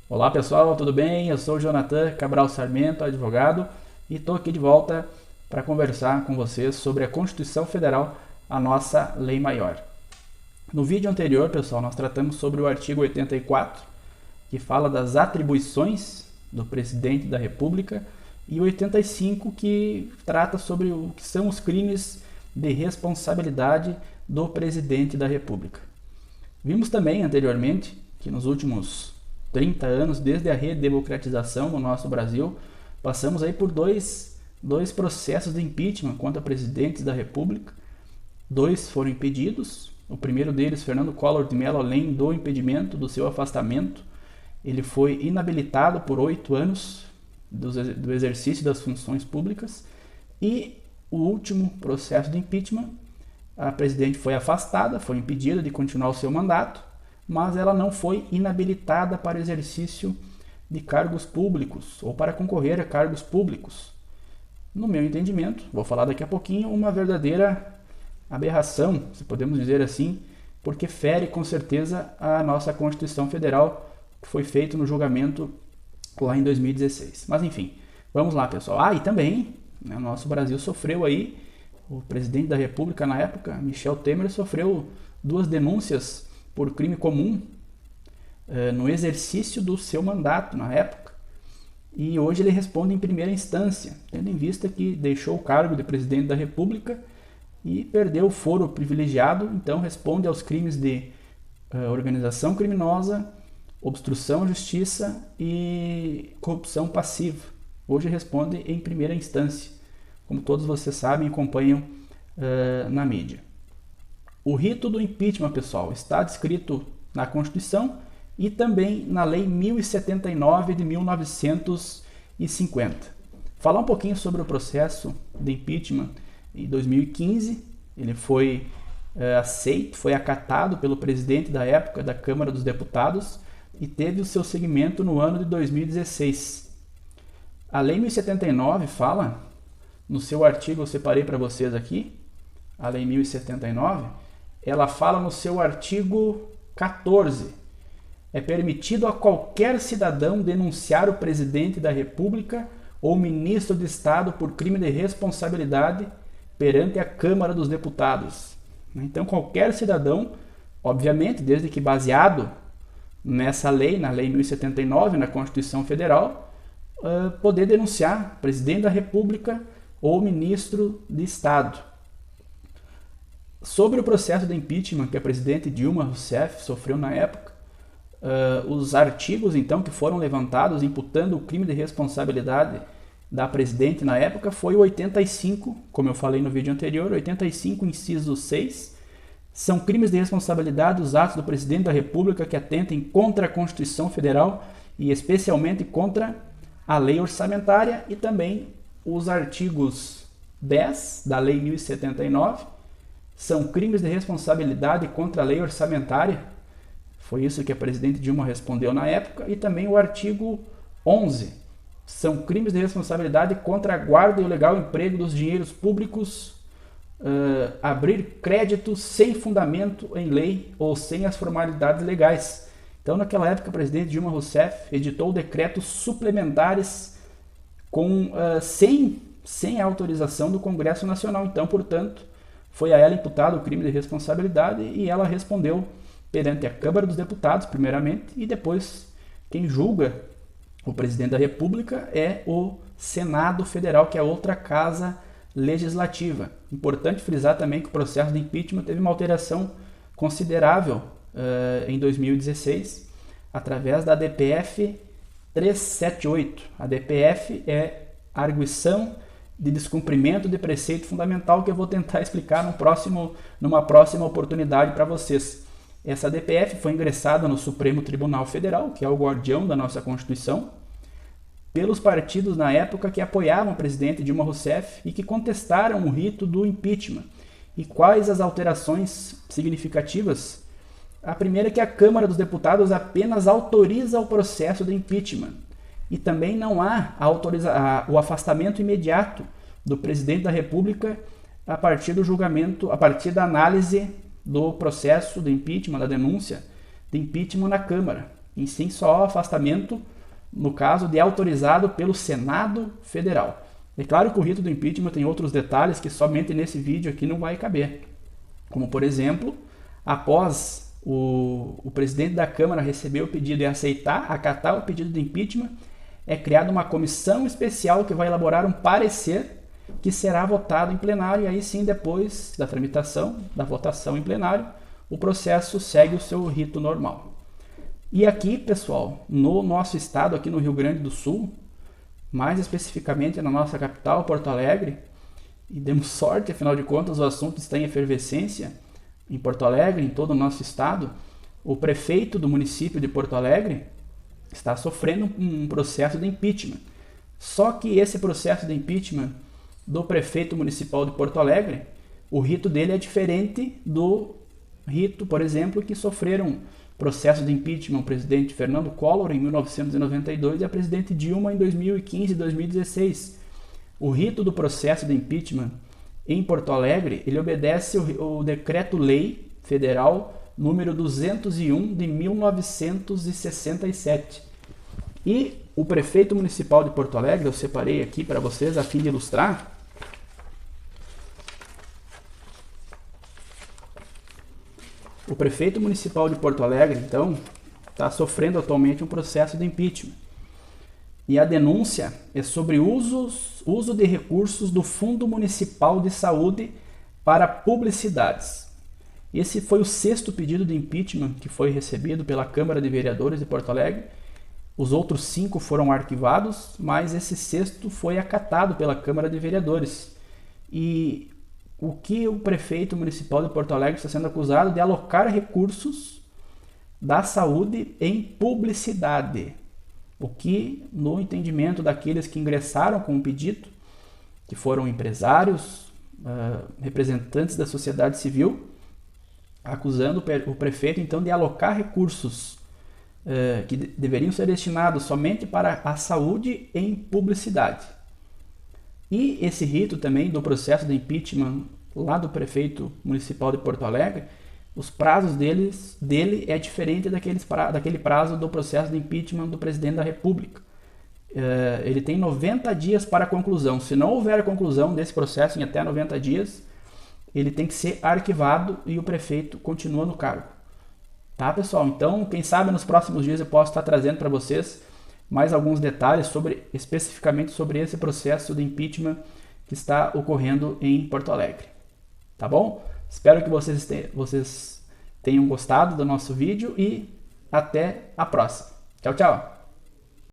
Olá pessoal, tudo bem? Eu sou o Jonathan Cabral Sarmento, advogado, e estou aqui de volta para conversar com vocês sobre a Constituição Federal, a nossa lei maior. No vídeo anterior, pessoal, nós tratamos sobre o artigo 84, que fala das atribuições do presidente da República, e o 85, que trata sobre o que são os crimes de responsabilidade do presidente da República. Vimos também anteriormente que nos últimos 30 anos, desde a redemocratização no nosso Brasil, passamos aí por dois processos de impeachment contra presidentes da República. Dois foram impedidos. O primeiro deles, Fernando Collor de Mello, além do impedimento, do seu afastamento, ele foi inabilitado por 8 anos do exercício das funções públicas. E o último processo de impeachment, a presidente foi afastada, foi impedida de continuar o seu mandato, mas ela não foi inabilitada para o exercício de cargos públicos ou para concorrer a cargos públicos. No meu entendimento, vou falar daqui a pouquinho, uma verdadeira aberração, se podemos dizer assim, porque fere com certeza a nossa Constituição Federal, que foi feito no julgamento lá em 2016. Mas enfim, vamos lá, pessoal. E também, o nosso Brasil sofreu aí, o presidente da República na época, Michel Temer, sofreu 2 denúncias por crime comum no exercício do seu mandato na época, e hoje ele responde em primeira instância, tendo em vista que deixou o cargo de presidente da República e perdeu o foro privilegiado, então responde aos crimes de organização criminosa, obstrução à justiça e corrupção passiva. Hoje responde em primeira instância, como todos vocês sabem e acompanham na mídia. O rito do impeachment, pessoal, está descrito na Constituição e também na Lei 1079 de 1950. Falar um pouquinho sobre o processo de impeachment em 2015. Ele foi aceito, foi acatado pelo presidente da época da Câmara dos Deputados e teve o seu seguimento no ano de 2016. A Lei 1079 fala, no seu artigo eu separei para vocês aqui, a Lei 1079, ela fala no seu artigo 14. É permitido a qualquer cidadão denunciar o presidente da República ou ministro de Estado por crime de responsabilidade perante a Câmara dos Deputados. Então, qualquer cidadão, obviamente, desde que baseado nessa lei, na Lei 1079, na Constituição Federal, poder denunciar o presidente da República ou ministro de Estado. Sobre o processo de impeachment que a presidente Dilma Rousseff sofreu na época, os artigos então que foram levantados imputando o crime de responsabilidade da presidente na época foi o 85, como eu falei no vídeo anterior, 85 inciso 6, são crimes de responsabilidade os atos do presidente da República que atentem contra a Constituição Federal e especialmente contra a lei orçamentária, e também os artigos 10 da Lei 1079, são crimes de responsabilidade contra a lei orçamentária, foi isso que a presidente Dilma respondeu na época, e também o artigo 11, são crimes de responsabilidade contra a guarda e o legal emprego dos dinheiros públicos, abrir créditos sem fundamento em lei ou sem as formalidades legais. Então, naquela época, a presidente Dilma Rousseff editou decretos suplementares sem a autorização do Congresso Nacional. Então, portanto, foi a ela imputado o crime de responsabilidade e ela respondeu perante a Câmara dos Deputados, primeiramente, e depois quem julga o presidente da República é o Senado Federal, que é outra casa legislativa. Importante frisar também que o processo de impeachment teve uma alteração considerável em 2016, através da DPF 378. A DPF é arguição de descumprimento de preceito fundamental, que eu vou tentar explicar numa próxima oportunidade para vocês. Essa DPF foi ingressada no Supremo Tribunal Federal, que é o guardião da nossa Constituição, pelos partidos na época que apoiavam o presidente Dilma Rousseff e que contestaram o rito do impeachment. E quais as alterações significativas? A primeira é que a Câmara dos Deputados apenas autoriza o processo de impeachment. E também não há o afastamento imediato do presidente da República a partir do julgamento, a partir da análise do processo de impeachment, da denúncia de impeachment na Câmara. em sim só afastamento no caso de autorizado pelo Senado Federal. É claro que o rito do impeachment tem outros detalhes que somente nesse vídeo aqui não vai caber. Como, por exemplo, após o presidente da Câmara receber o pedido e acatar o pedido de impeachment, é criada uma comissão especial que vai elaborar um parecer que será votado em plenário, e aí sim, depois da tramitação, da votação em plenário, o processo segue o seu rito normal. E aqui, pessoal, no nosso estado, aqui no Rio Grande do Sul, mais especificamente na nossa capital, Porto Alegre, e demos sorte, afinal de contas, o assunto está em efervescência em Porto Alegre, em todo o nosso estado. O prefeito do município de Porto Alegre está sofrendo um processo de impeachment. Só que esse processo de impeachment do prefeito municipal de Porto Alegre, o rito dele é diferente do rito, por exemplo, que sofreram processo de impeachment o presidente Fernando Collor em 1992 e a presidente Dilma em 2015 e 2016. O rito do processo de impeachment em Porto Alegre, ele obedece o Decreto-Lei Federal número 201 de 1967. E o prefeito municipal de Porto Alegre, eu separei aqui para vocês a fim de ilustrar. O prefeito municipal de Porto Alegre, então, está sofrendo atualmente um processo de impeachment. E a denúncia é sobre uso de recursos do Fundo Municipal de Saúde para publicidades. Esse foi o 6º pedido de impeachment que foi recebido pela Câmara de Vereadores de Porto Alegre. Os outros 5 foram arquivados, mas esse 6º foi acatado pela Câmara de Vereadores. E o que o prefeito municipal de Porto Alegre está sendo acusado de alocar recursos da saúde em publicidade. O que, no entendimento daqueles que ingressaram com o pedido, que foram empresários, representantes da sociedade civil, acusando o prefeito então de alocar recursos que deveriam ser destinados somente para a saúde em publicidade. E esse rito também do processo de impeachment lá do prefeito municipal de Porto Alegre, os prazos dele é diferente daquele prazo do processo de impeachment do presidente da República. Ele tem 90 dias para a conclusão. Se não houver a conclusão desse processo em até 90 dias, ele tem que ser arquivado e o prefeito continua no cargo. Tá, pessoal? Então, quem sabe nos próximos dias eu posso estar trazendo para vocês mais alguns detalhes especificamente sobre esse processo de impeachment que está ocorrendo em Porto Alegre. Tá bom? Espero que vocês tenham gostado do nosso vídeo e até a próxima. Tchau, tchau!